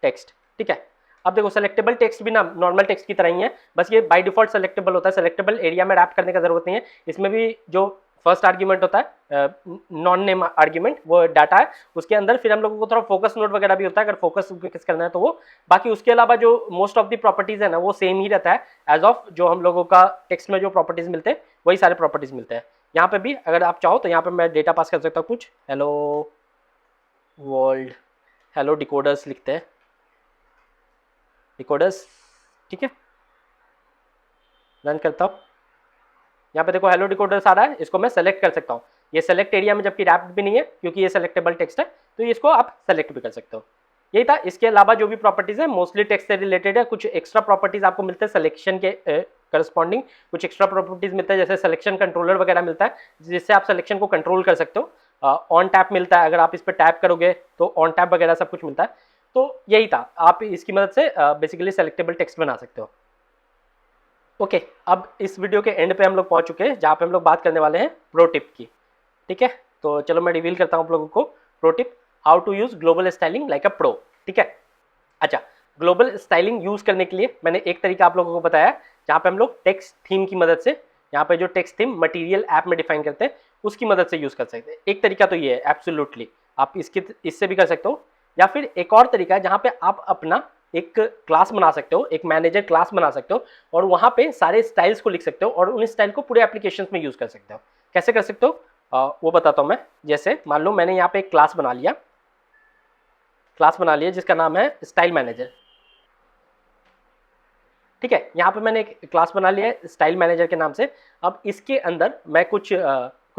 टेक्स्ट, ठीक है। अब देखो सेलेक्टेबल टेक्स्ट भी ना नॉर्मल टेक्स्ट की तरह ही है, बस ये बाय डिफॉल्ट सेलेक्टेबल होता है, सेलेक्टेबल एरिया में रैप करने का जरूरत नहीं है। इसमें भी जो फर्स्ट आर्ग्यूमेंट होता है नॉन नेम आर्ग्यूमेंट, वो डाटा है, उसके अंदर फिर हम लोगों को थोड़ा फोकस नोट वगैरह भी होता है, अगर फोकस किस करना है तो वो। बाकी उसके अलावा जो मोस्ट ऑफ द प्रॉपर्टीज है ना वो सेम ही रहता है, एज ऑफ जो हम लोगों का टेक्स्ट में जो प्रॉपर्टीज मिलते हैं वही सारे प्रॉपर्टीज मिलते हैं। यहाँ पे भी अगर आप चाहो तो यहाँ पे मैं डेटा पास कर सकता हूँ कुछ, हेलो वर्ल्ड, हेलो डिकोडर्स लिखते हैं, डिकोडर्स, ठीक है, रन करता हूँ। यहाँ पे देखो हेलो डिकोडर्स आ रहा है, इसको मैं सेलेक्ट कर सकता हूँ। ये सेलेक्ट एरिया में जबकि रैप्ड भी नहीं है क्योंकि ये सेलेक्टेबल टेक्स्ट है, तो इसको आप सेलेक्ट भी कर सकते हो। यही था। इसके अलावा जो भी प्रॉपर्टीज है मोस्टली टेक्स्ट से रिलेटेड है। कुछ एक्स्ट्रा प्रॉपर्टीज आपको मिलते हैं सिलेक्शन के करस्पॉन्डिंग, कुछ एक्स्ट्रा प्रॉपर्टीज मिलता है जैसे सिलेक्शन कंट्रोलर वगैरह मिलता है जिससे आप सिलेक्शन को कंट्रोल कर सकते हो। ऑन टैप मिलता है, अगर आप इस पर टैप करोगे तो ऑन टैप वगैरह सब कुछ मिलता है। तो यही था, आप इसकी मदद से बेसिकली सेलेक्टेबल टेक्स्ट बना सकते हो। ओके, अब इस वीडियो के एंड पे हम लोग पहुंच चुके हैं जहाँ पे हम लोग बात करने वाले हैं प्रो टिप की, ठीक है। तो चलो मैं रिवील करता हूँ आप लोगों को pro tip, how to use global styling like a pro, ठीक है। अच्छा, ग्लोबल स्टाइलिंग यूज करने के लिए मैंने एक तरीका आप लोगों को बताया जहाँ पे हम लोग टेक्स्ट थीम की मदद से, यहाँ पे जो टेक्स्ट थीम मटेरियल ऐप में डिफाइन करते हैं उसकी मदद से यूज कर सकते हैं। एक तरीका तो ये है एब्सोल्युटली, आप इससे भी कर सकते हो। या फिर एक और तरीका है जहाँ पे आप अपना एक क्लास बना सकते हो, एक मैनेजर क्लास बना सकते हो और वहाँ पे सारे स्टाइल्स को लिख सकते हो और उन स्टाइल को पूरे एप्लीकेशंस में यूज कर सकते हो। कैसे कर सकते हो वो बताता हूँ मैं। जैसे मान लो मैंने यहाँ पे एक क्लास बना लिया जिसका नाम है स्टाइल मैनेजर, ठीक है। यहाँ पे मैंने एक क्लास बना लिया है स्टाइल मैनेजर के नाम से। अब इसके अंदर मैं कुछ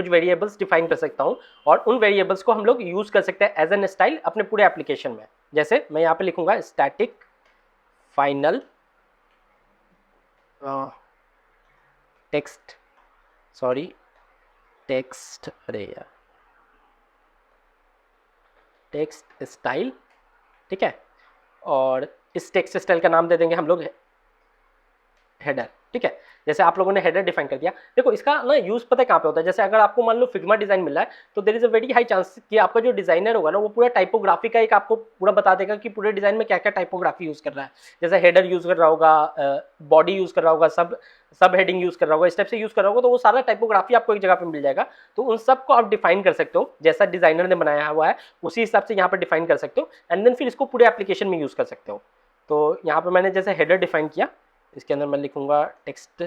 वेरिएबल्स डिफाइन कर सकता हूँ और उन वेरिएबल्स को हम लोग यूज कर सकते हैं एज एन स्टाइल अपने पूरे एप्लीकेशन में। जैसे मैं यहाँ पे लिखूंगा स्टैटिक फाइनल टेक्स्ट, अरे यार, टेक्स्ट स्टाइल, ठीक है। और इस टेक्स्ट स्टाइल का नाम दे देंगे हम लोग हेडर, ठीक है। जैसे आप लोगों ने हेडर डिफाइन कर दिया। देखो इसका ना यूज पता है कहाँ पे होता है, जैसे अगर आपको मान लो फिग्मा डिजाइन मिल रहा है तो there is a very high chance कि आपका जो डिजाइनर होगा ना वो पूरा टाइपोग्राफी का एक आपको पूरा बता देगा कि पूरे डिजाइन में क्या क्या टाइपोग्राफी यूज कर रहा है। जैसे हेडर यूज कर रहा होगा, बॉडी यूज कर रहा होगा, सब हेडिंग यूज कर रहा होगा, इस टाइप से यूज कर रहा होगा, तो वो सारा टाइपोग्राफी आपको एक जगह पे मिल जाएगा। तो उन सबको आप डिफाइन कर सकते हो जैसा डिजाइनर ने बनाया हुआ है उसी हिसाब से यहाँ पर डिफाइन कर सकते हो एंड देन फिर इसको पूरे एप्लीकेशन में यूज कर सकते हो। तो यहाँ पर मैंने जैसे हेडर डिफाइन किया, इसके अंदर मैं लिखूंगा टेक्स्ट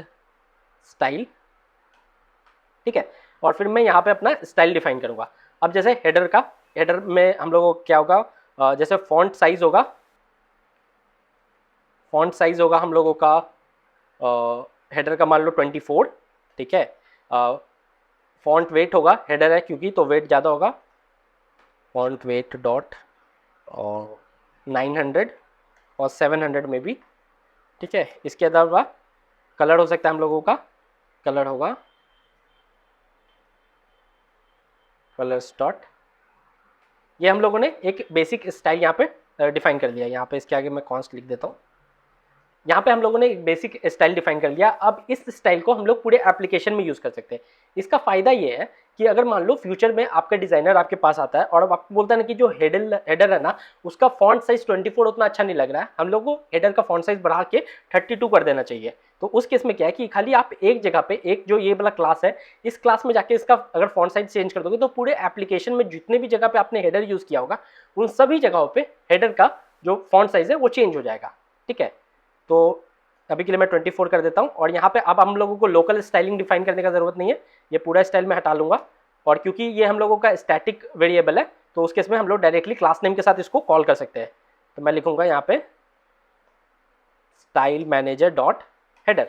स्टाइल, ठीक है। और फिर मैं यहाँ पे अपना स्टाइल डिफाइन करूंगा। अब जैसे हेडर में हम लोगों को क्या होगा, जैसे फॉन्ट साइज होगा हम लोगों का हेडर का मान लो 24, ठीक है। फॉन्ट वेट होगा, हेडर है क्योंकि तो वेट ज़्यादा होगा, फॉन्ट वेट डॉट 900 और 700 में भी, ठीक है। इसके अलावा कलर हो सकता है हम लोगों का, कलर होगा कलर्स डॉट, ये हम लोगों ने एक बेसिक स्टाइल यहाँ पे डिफाइन कर लिया। यहाँ पे इसके आगे मैं कॉन्स्ट लिख देता हूँ। यहाँ पे हम लोगों ने एक बेसिक स्टाइल डिफाइन कर लिया। अब इस स्टाइल को हम लोग पूरे एप्लीकेशन में यूज कर सकते हैं। इसका फायदा ये है कि अगर मान लो फ्यूचर में आपका डिजाइनर आपके पास आता है और अब आपको बोलता है ना कि जो हेडर है ना उसका फॉन्ट साइज 24 उतना अच्छा नहीं लग रहा है, हम लोग को हेडर का फॉन्ट साइज बढ़ा के 32 कर देना चाहिए। तो उस केस में क्या है कि खाली आप एक जगह पे एक जो ये वाला क्लास है इस क्लास में जाके इसका अगर फॉन्ट साइज चेंज कर दोगे तो पूरे एप्लीकेशन में जितने भी जगह पे आपने हेडर यूज किया होगा उन सभी जगहों पे हेडर का जो फॉन्ट साइज है वो चेंज हो जाएगा, ठीक है। तो अभी के लिए मैं 24 कर देता हूँ और यहाँ पे अब हम लोगों को लोकल स्टाइलिंग डिफाइन करने का जरूरत नहीं है, ये पूरा स्टाइल में हटा लूंगा। और क्योंकि ये हम लोगों का स्टैटिक वेरिएबल है तो उस केस में हम लोग डायरेक्टली क्लास नेम के साथ इसको कॉल कर सकते हैं। तो मैं लिखूंगा यहाँ पे स्टाइल मैनेजर डॉट हेडर,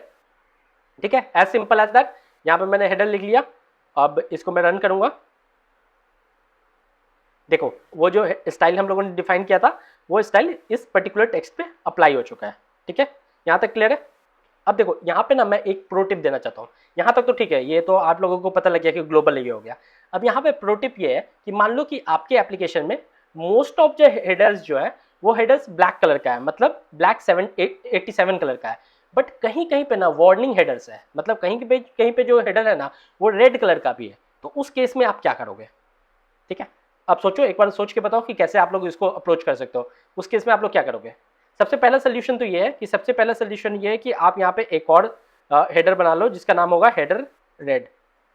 ठीक है, एज सिंपल एज दैट। यहाँ पे मैंने हेडर लिख लिया। अब इसको मैं रन करूंगा। देखो वो जो स्टाइल हम लोगों ने डिफाइन किया था वो स्टाइल इस पर्टिकुलर टेक्स्ट पे अप्लाई हो चुका है, ठीक है। यहाँ तक क्लियर है। अब देखो यहाँ पे ना मैं एक प्रो टिप देना चाहता हूँ। यहाँ तक तो ठीक है, ये तो आप लोगों को पता लग गया कि ग्लोबल ये हो गया। अब यहाँ पे प्रो टिप ये है कि मान लो कि आपके एप्लीकेशन में मोस्ट ऑफ जो हेडर्स जो है वो हेडर्स ब्लैक कलर का है, मतलब ब्लैक 87 कलर का है। बट कहीं कहीं पे ना वार्निंग हेडर्स है, मतलब कहीं पे जो हेडर है ना वो रेड कलर का भी है। तो उस केस में आप क्या करोगे, ठीक है। अब सोचो, एक बार सोच के बताओ कि कैसे आप लोग इसको अप्रोच कर सकते हो। उस केस में आप लोग क्या करोगे। सबसे पहला सोल्यूशन तो ये है कि आप यहाँ पे एक और हेडर बना लो जिसका नाम होगा हेडर रेड,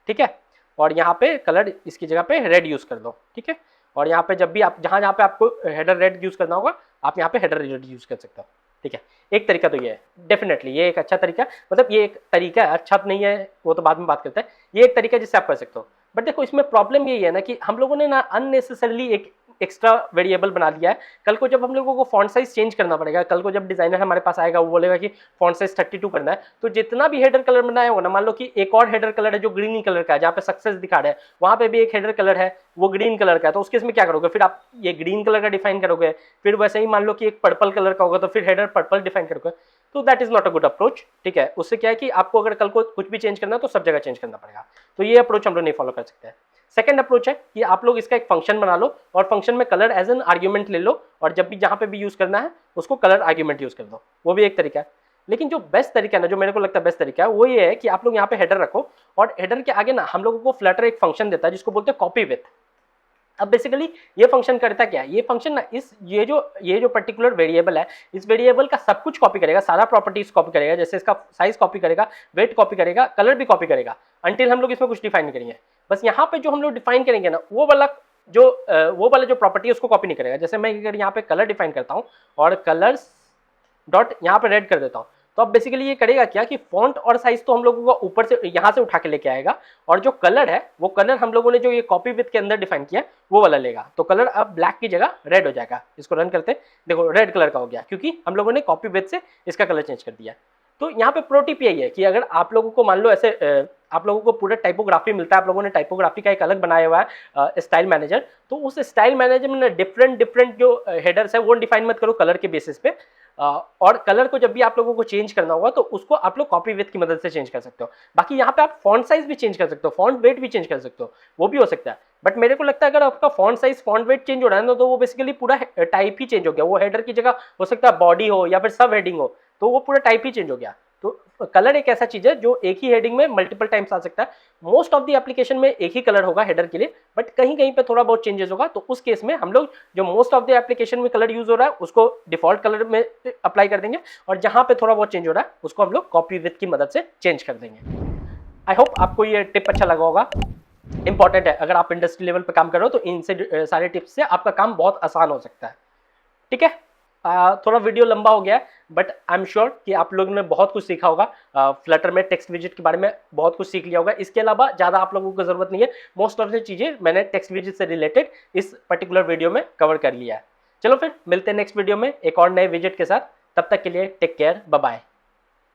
ठीक है। और यहाँ पे कलर इसकी जगह पे रेड यूज कर दो, ठीक है। और यहाँ पे जब भी आप जहाँ पे आपको हेडर रेड यूज करना होगा आप यहाँ पे हेडर रेड यूज कर सकते हो। ठीक है, एक तरीका तो ये है, डेफिनेटली ये एक अच्छा तरीका है, मतलब ये एक तरीका है, अच्छा तो नहीं है वो तो बाद में बात करते हैं, ये एक तरीका है जिससे आप कर सकते हो। बट देखो इसमें प्रॉब्लम यही है ना कि हम लोगों ने ना अननेसेसरली एक एक्स्ट्रा वेरिएबल बना दिया है। कल को जब हम लोगों को फॉन्ट साइज चेंज करना पड़ेगा, कल को जब डिजाइनर हमारे पास आएगा वो बोलेगा कि फॉन्ट साइज 32 करना है, तो जितना भी हेडर कलर बनाया हो ना, मान लो कि एक और हेडर कलर है जो ग्रीन कलर का है, जहाँ पे सक्सेस दिखा रहा है वहां पे भी एक हेडर कलर है वो ग्रीन कलर का है, तो उसके इसमें क्या करोगे, फिर आप ये ग्रीन कलर का डिफाइन करोगे, फिर वैसे ही मान लो कि एक पर्पल कलर का होगा तो फिर हेडर पर्पल डिफाइन करोगे, तो that is not a good approach. ठीक है, उससे क्या है कि आपको अगर कल को कुछ भी चेंज करना है तो सब जगह चेंज करना पड़ेगा, तो ये अप्रोच हम लोग नहीं फॉलो कर सकते हैं। सेकंड अप्रोच है कि आप लोग इसका एक फंक्शन बना लो और फंक्शन में कलर एज एन आर्ग्यूमेंट ले लो, और जब भी जहां पे भी यूज करना है उसको कलर आर्ग्यूमेंट यूज कर दो, वो भी एक तरीका है। लेकिन जो बेस्ट तरीका है ना, जो मेरे को लगता है बेस्ट तरीका है, वो ये है कि आप लोग यहाँ पे हेडर रखो और हेडर के आगे ना हम लोगों को फ्लटर एक फंक्शन देता है जिसको बोलते हैं कॉपी विथ। अब बेसिकली ये फंक्शन करता क्या है, ये फंक्शन ना ये जो पर्टिकुलर वेरिएबल है, इस वेरिएबल का सब कुछ कॉपी करेगा, सारा प्रॉपर्टीज कॉपी करेगा, जैसे इसका साइज कॉपी करेगा, वेट कॉपी करेगा, कलर भी कॉपी करेगा, अंटिल हम लोग इसमें कुछ डिफाइन नहीं करेंगे। बस यहाँ पे जो हम लोग डिफाइन करेंगे ना, वो वाला जो प्रॉपर्टी है उसको कॉपी नहीं करेगा। जैसे मैं अगर यहाँ पे कलर डिफाइन करता हूँ और कलर्स डॉट यहाँ पे रेड कर देता हूँ, तो अब बेसिकली ये करेगा क्या कि फॉन्ट और साइज तो हम लोगों को ऊपर से यहाँ से उठा के लेके आएगा, और जो कलर है वो कलर हम लोगों ने जो ये कॉपी विथ के अंदर डिफाइन किया वो वाला लेगा, तो कलर अब ब्लैक की जगह रेड हो जाएगा। इसको रन करते हैं, देखो रेड कलर का हो गया क्योंकि हम लोगों ने कॉपी विथ से इसका कलर चेंज कर दिया। तो यहाँ पे प्रो टिप यही है कि अगर आप लोगों को मान लो ऐसे आप लोगों को पूरा टाइपोग्राफी मिलता है, आप लोगों ने टाइपोग्राफी का एक अलग बनाया हुआ है स्टाइल मैनेजर, तो उस स्टाइल मैनेजर में डिफरेंट जो हेडर्स है वो डिफाइन मत करो कलर के बेसिस पे, और कलर को जब भी आप लोगों को चेंज करना होगा तो उसको आप लोग कॉपी विथ की मदद से चेंज कर सकते हो। बाकी यहाँ पे आप फॉन्ट साइज भी चेंज कर सकते हो, फॉन्ट वेट भी चेंज कर सकते हो, वो भी हो सकता है। बट मेरे को लगता है अगर आपका font size font wait change हो रहा है ना, तो वो बेसिकली पूरा टाइप ही चेंज हो गया, वो हेडर की जगह हो सकता है बॉडी हो या फिर सब हेडिंग हो, तो वो पूरा टाइप ही चेंज हो गया। तो कलर एक ऐसा चीज है जो एक ही हेडिंग में मल्टीपल टाइम्स आ सकता है। मोस्ट ऑफ द एप्लीकेशन में एक ही कलर होगा हेडर के लिए, बट कहीं कहीं पे थोड़ा बहुत चेंजेस होगा, तो उस केस में हम लोग जो मोस्ट ऑफ द एप्लीकेशन में कलर यूज हो रहा है उसको डिफॉल्ट कलर में अप्लाई कर देंगे, और जहां पे थोड़ा बहुत चेंज हो रहा है उसको हम लोग कॉपी विथ की मदद से चेंज कर देंगे। आई होप आपको ये टिप अच्छा लगा होगा, इंपॉर्टेंट है। अगर आप इंडस्ट्री लेवल पे काम कर रहे हो तो इनसे सारे टिप्स से आपका काम बहुत आसान हो सकता है। ठीक है, थोड़ा वीडियो लंबा हो गया है, बट आई एम श्योर कि आप लोगों ने बहुत कुछ सीखा होगा, फ्लटर में टेक्स्ट विजिट के बारे में बहुत कुछ सीख लिया होगा। इसके अलावा ज़्यादा आप लोगों को ज़रूरत नहीं है, मोस्ट ऑफ द चीज़ें मैंने टेक्स्ट विजिट से रिलेटेड इस पर्टिकुलर वीडियो में कवर कर लिया है। चलो फिर मिलते हैं नेक्स्ट वीडियो में एक और नए विजिट के साथ, तब तक के लिए टेक केयर, बाय बाय।